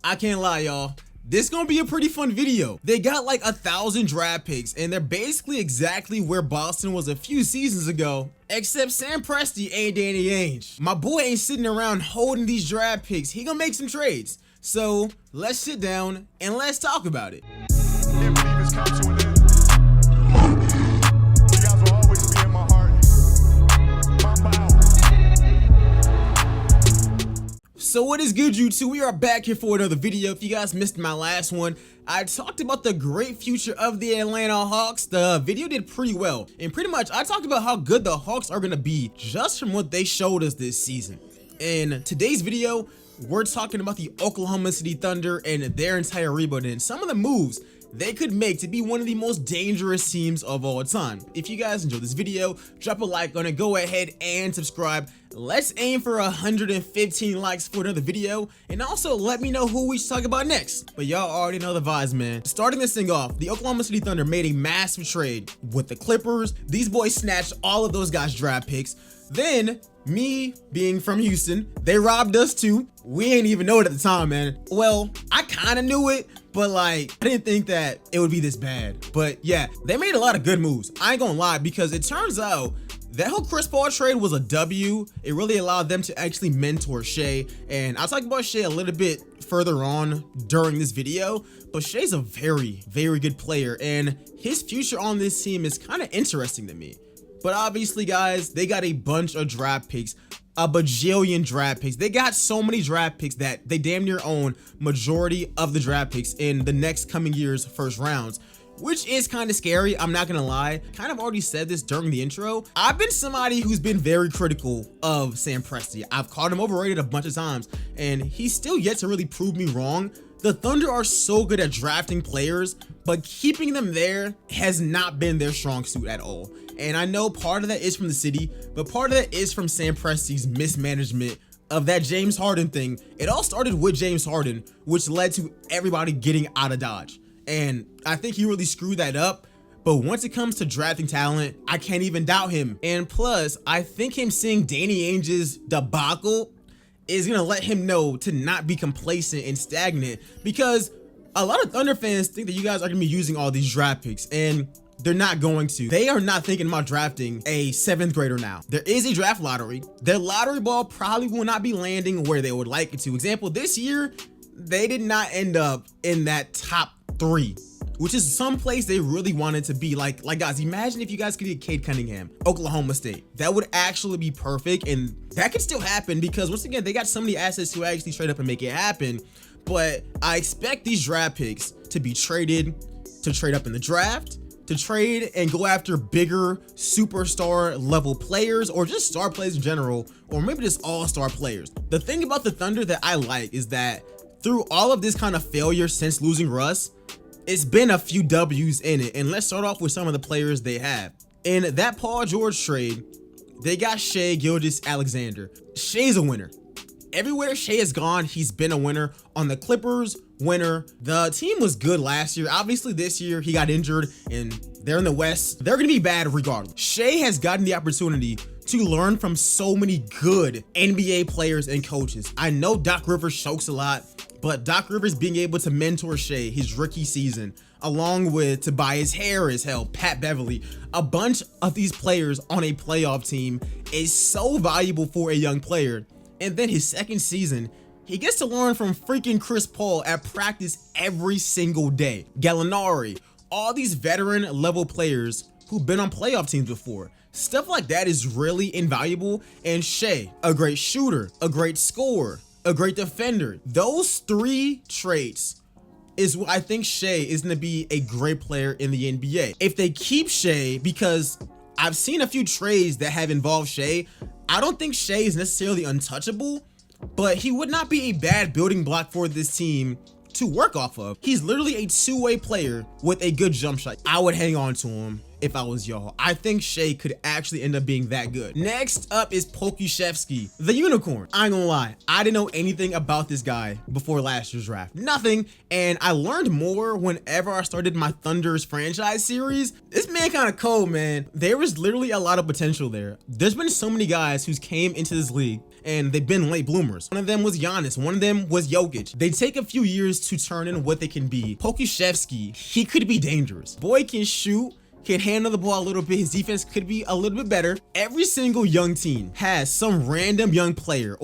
I can't lie, y'all. This is gonna be a pretty fun video. They got like 1,000 draft picks, and they're basically exactly where Boston was a few seasons ago, except Sam Presti ain't Danny Ainge. My boy ain't sitting around holding these draft picks. He gonna make some trades. So let's sit down and let's talk about it. So what is good, YouTube? We are back here for another video. If you guys missed my last one, I talked about the great future of the Atlanta Hawks. The video did pretty well, and pretty much I talked about how good the Hawks are gonna be just from what they showed us this season. In today's video, we're talking about the Oklahoma City Thunder and their entire rebuild and some of the moves they could make to be one of the most dangerous teams of all time. If you guys enjoyed this video, drop a like on it, go ahead and subscribe. Let's aim for 115 likes for another video, and also let me know who we should talk about next. But y'all already know the vibes, man. Starting this thing off, the Oklahoma City Thunder made a massive trade with the Clippers. These boys snatched all of those guys' draft picks. Then, me being from Houston, they robbed us too. We ain't even know it at the time, man. Well, I kind of knew it, but like, I didn't think that it would be this bad. But yeah, they made a lot of good moves. I ain't gonna lie, because it turns out that whole Chris Paul trade was a W. It really allowed them to actually mentor Shai, and I'll talk about Shai a little bit further on during this video, but Shai's a very, very good player, and his future on this team is kind of interesting to me. But obviously, guys, they got a bunch of draft picks, a bajillion draft picks. They got so many draft picks that they damn near own majority of the draft picks in the next coming year's first rounds, which is kind of scary. I'm not gonna lie. Kind of already said this during the intro. I've been somebody who's been very critical of Sam Presti. I've called him overrated a bunch of times, and he's still yet to really prove me wrong. The Thunder are so good at drafting players, but keeping them there has not been their strong suit at all. And I know part of that is from the city, but part of that is from Sam Presti's mismanagement of that James Harden thing. It all started with James Harden, which led to everybody getting out of Dodge. And I think he really screwed that up. But once it comes to drafting talent, I can't even doubt him. And plus, I think him seeing Danny Ainge's debacle is gonna let him know to not be complacent and stagnant, because a lot of Thunder fans think that you guys are gonna be using all these draft picks, and they're not going to. They are not thinking about drafting a 7th grader now. There is a draft lottery. Their lottery ball probably will not be landing where they would like it to. Example, this year, they did not end up in that top 3, which is some place they really wanted to be. Like guys, imagine if you guys could get Cade Cunningham, Oklahoma State. That would actually be perfect, and that could still happen because once again, they got so many assets to actually trade up and make it happen. But I expect these draft picks to be traded, to trade up in the draft, to trade and go after bigger superstar level players, or just star players in general, or maybe just all-star players. The thing about the Thunder that I like is that through all of this kind of failure since losing Russ, it's been a few W's in it. And let's start off with some of the players they have. In that Paul George trade, they got Shai Gilgeous-Alexander. Shai's a winner. Everywhere Shai has gone, he's been a winner. On the Clippers, winner. The team was good last year. Obviously, this year he got injured, and they're in the West. They're gonna be bad regardless. Shai has gotten the opportunity to learn from so many good NBA players and coaches. I know Doc Rivers chokes a lot, but Doc Rivers being able to mentor Shai his rookie season, along with Tobias Harris, hell, Pat Beverly, a bunch of these players on a playoff team is so valuable for a young player. And then his second season, he gets to learn from freaking Chris Paul at practice every single day. Gallinari, all these veteran level players who've been on playoff teams before. Stuff like that is really invaluable. And Shai, a great shooter, a great scorer, a great defender. Those 3 traits is what I think Shai is going to be a great player in the NBA. If they keep Shai, because I've seen a few trades that have involved Shai, I don't think Shai is necessarily untouchable, but he would not be a bad building block for this team to work off of. He's literally a 2-way player with a good jump shot. I would hang on to him if I was y'all. I think Shai could actually end up being that good. Next up is Pokusevski, the unicorn. I ain't gonna lie, I didn't know anything about this guy before last year's draft. Nothing, and I learned more whenever I started my Thunder's franchise series. This man kind of cold, man. There was literally a lot of potential there. There's been so many guys who's came into this league and they've been late bloomers. One of them was Giannis, one of them was Jokic. They take a few years to turn in what they can be. Pokusevski, he could be dangerous. Boy can shoot, can handle the ball a little bit. His defense could be a little bit better. Every single young team has some random young player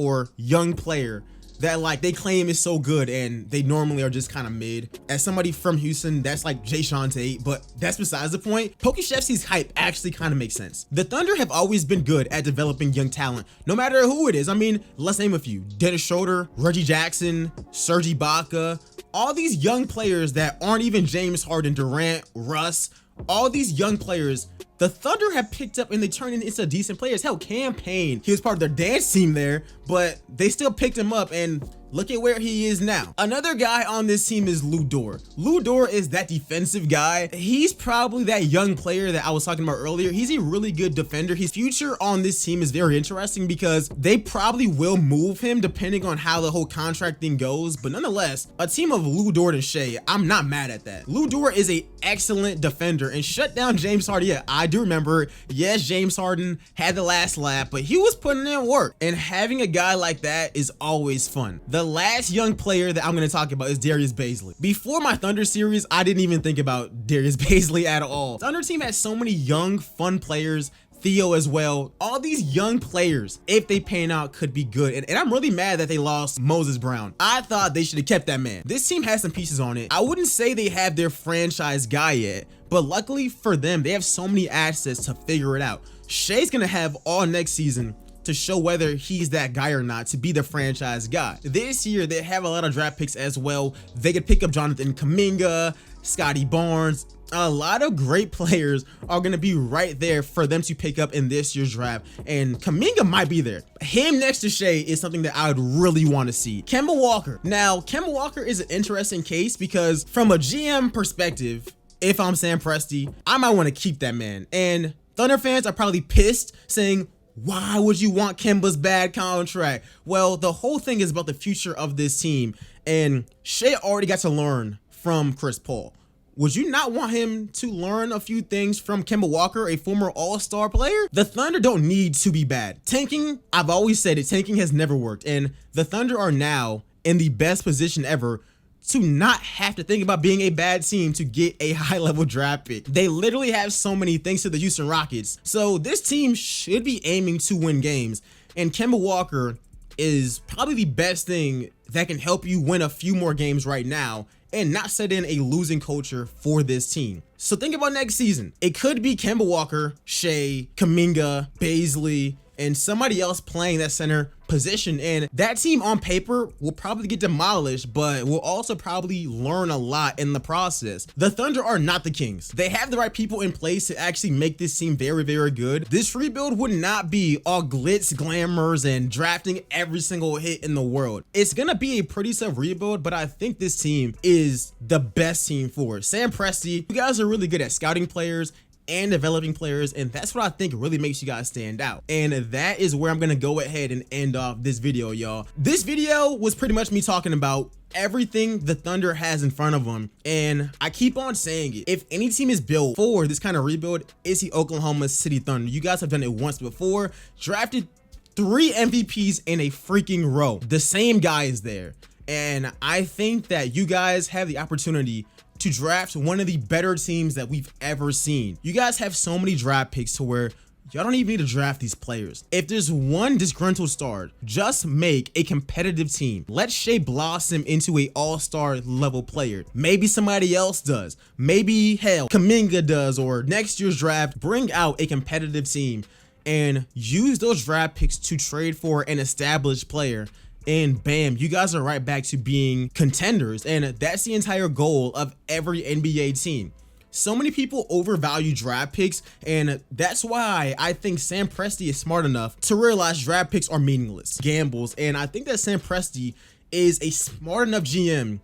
that like they claim is so good and they normally are just kind of mid. As somebody from Houston, that's like Jae'Sean Tate, but that's besides the point. Pokusevski's hype actually kind of makes sense. The Thunder have always been good at developing young talent, no matter who it is. I mean, let's name a few. Dennis Schroeder, Reggie Jackson, Serge Ibaka, all these young players that aren't even James Harden, Durant, Russ, all these young players the Thunder have picked up and they turned into decent players. Hell, Cam Payne, he was part of their dance team there, but they still picked him up and look at where he is now. Another guy on this team is Lu Dort. Lu Dort is that defensive guy. He's probably that young player that I was talking about earlier. He's a really good defender. His future on this team is very interesting because they probably will move him depending on how the whole contract thing goes. But nonetheless, a team of Lu Dort and Shai, I'm not mad at that. Lu Dort is an excellent defender and shut down James Harden. Yeah, I do remember. Yes, James Harden had the last laugh, but he was putting in work. And having a guy like that is always fun. The last young player that I'm going to talk about is Darius Bazley. Before my Thunder series, I didn't even think about Darius Bazley at all. Thunder team has so many young, fun players. Theo as well. All these young players, if they pan out, could be good. And I'm really mad that they lost Moses Brown. I thought they should have kept that man. This team has some pieces on it. I wouldn't say they have their franchise guy yet, but luckily for them, they have so many assets to figure it out. Shai's going to have all next season to show whether he's that guy or not to be the franchise guy. This year, they have a lot of draft picks as well. They could pick up Jonathan Kuminga, Scotty Barnes. A lot of great players are going to be right there for them to pick up in this year's draft, and Kuminga might be there. Him next to Shai is something that I would really want to see. Kemba Walker. Now, Kemba Walker is an interesting case because from a GM perspective, if I'm Sam Presti, I might want to keep that man. And Thunder fans are probably pissed saying, why would you want Kemba's bad contract? Well, the whole thing is about the future of this team, and Shai already got to learn from Chris Paul. Would you not want him to learn a few things from Kemba Walker, a former all-star player? The Thunder don't need to be bad. Tanking, I've always said it, tanking has never worked, and the Thunder are now in the best position ever to not have to think about being a bad team to get a high-level draft pick. They literally have so many thanks to the Houston Rockets. So this team should be aiming to win games, and Kemba Walker is probably the best thing that can help you win a few more games right now and not set in a losing culture for this team. So think about next season. It could be Kemba Walker, Shai, Kuminga, Bazley, and somebody else playing that center position, and that team on paper will probably get demolished, but will also probably learn a lot in the process. The Thunder are not the Kings. They have the right people in place to actually make this team very, very good. This rebuild would not be all glitz, glamours, and drafting every single hit in the world. It's gonna be a pretty tough rebuild, but I think this team is the best team for it. Sam Presti, you guys are really good at scouting players and developing players, and that's what I think really makes you guys stand out. And that is where I'm gonna go ahead and end off this video, y'all. This video was pretty much me talking about everything the Thunder has in front of them, and I keep on saying it. If any team is built for this kind of rebuild, it's the Oklahoma City Thunder. You guys have done it once before, drafted 3 MVPs in a freaking row. The same guy is there, and I think that you guys have the opportunity to draft one of the better teams that we've ever seen. You guys have so many draft picks to where y'all don't even need to draft these players. If there's one disgruntled star, just make a competitive team. Let Shai blossom into a all-star level player. Maybe somebody else does. Maybe, hell, Kuminga does, or next year's draft, bring out a competitive team and use those draft picks to trade for an established player. And bam, you guys are right back to being contenders. And that's the entire goal of every NBA team. So many people overvalue draft picks, and that's why I think Sam Presti is smart enough to realize draft picks are meaningless gambles. And I think that Sam Presti is a smart enough GM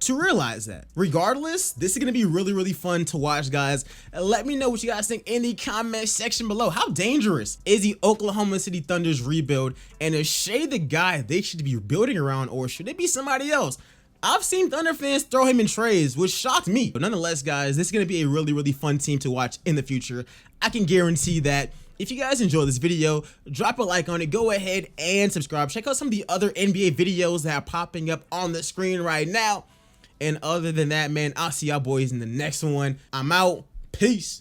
to realize that. Regardless, this is gonna be really, really fun to watch, guys. Let me know what you guys think in the comment section below. How dangerous is the Oklahoma City Thunder's rebuild, and is Shai the guy they should be building around, or should it be somebody else? I've seen Thunder fans throw him in trades, which shocked me. But nonetheless, guys, this is gonna be a really, really fun team to watch in the future. I can guarantee that If you guys enjoyed this video, drop a like on it, go ahead and subscribe. Check out some of the other NBA videos that are popping up on the screen right now. And other than that, man, I'll see y'all boys in the next one. I'm out. Peace.